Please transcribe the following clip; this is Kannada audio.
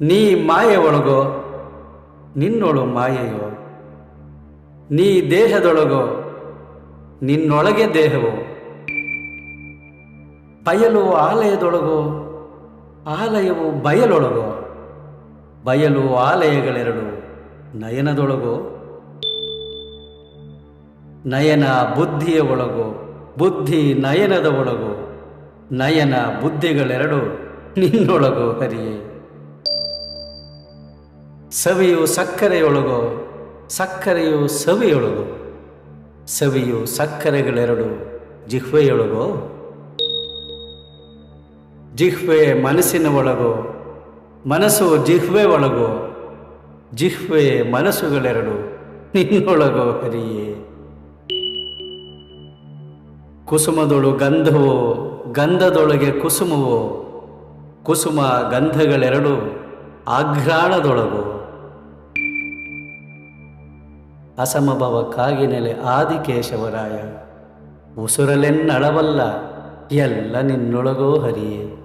ನೀ ಮಾಯೆ ಒಳಗೋ ನಿನ್ನೊಳು ಮಾಯೆಯೋ, ನೀ ದೇಹದೊಳಗೋ ನಿನ್ನೊಳಗೆ ದೇಹವೋ, ಬಯಲು ಆಲಯದೊಳಗೋ ಆಲಯವು ಬಯಲೊಳಗೋ, ಬಯಲು ಆಲಯಗಳೆರಡು ನಯನದೊಳಗೋ, ನಯನ ಬುದ್ಧಿಯ ಒಳಗೋ ಬುದ್ಧಿ ನಯನದ ಒಳಗೋ, ನಯನ ಬುದ್ಧಿಗಳೆರಡು ನಿನ್ನೊಳಗೋ ಹರಿಯೇ. ಸವಿಯು ಸಕ್ಕರೆಯೊಳಗೋ ಸಕ್ಕರೆಯು ಸವಿಯೊಳಗೋ, ಸವಿಯು ಸಕ್ಕರೆಗಳೆರಡು ಜಿಹ್ವೆಯೊಳಗೋ, ಜಿಹ್ವೆ ಮನಸ್ಸಿನ ಒಳಗೋ ಮನಸ್ಸು ಜಿಹ್ವೆ ಒಳಗೋ, ಜಿಹ್ವೆ ಮನಸ್ಸುಗಳೆರಡು ನಿನ್ನೊಳಗೋ ಹರಿಯೇ. ಕುಸುಮದೊಳು ಗಂಧವೋ ಗಂಧದೊಳಗೆ ಕುಸುಮವೋ, ಕುಸುಮ ಗಂಧಗಳೆರಡು ಆಘ್ರಾಣದೊಳಗೋ, ಅಸಮಭವ ಕಾಗಿನೆಲೆ ಆದಿಕೇಶವರಾಯ, ಉಸುರಲೆನ್ನಳವಲ್ಲ ಎಲ್ಲ ನಿನ್ನೊಳಗೋ ಹರಿಯೇ.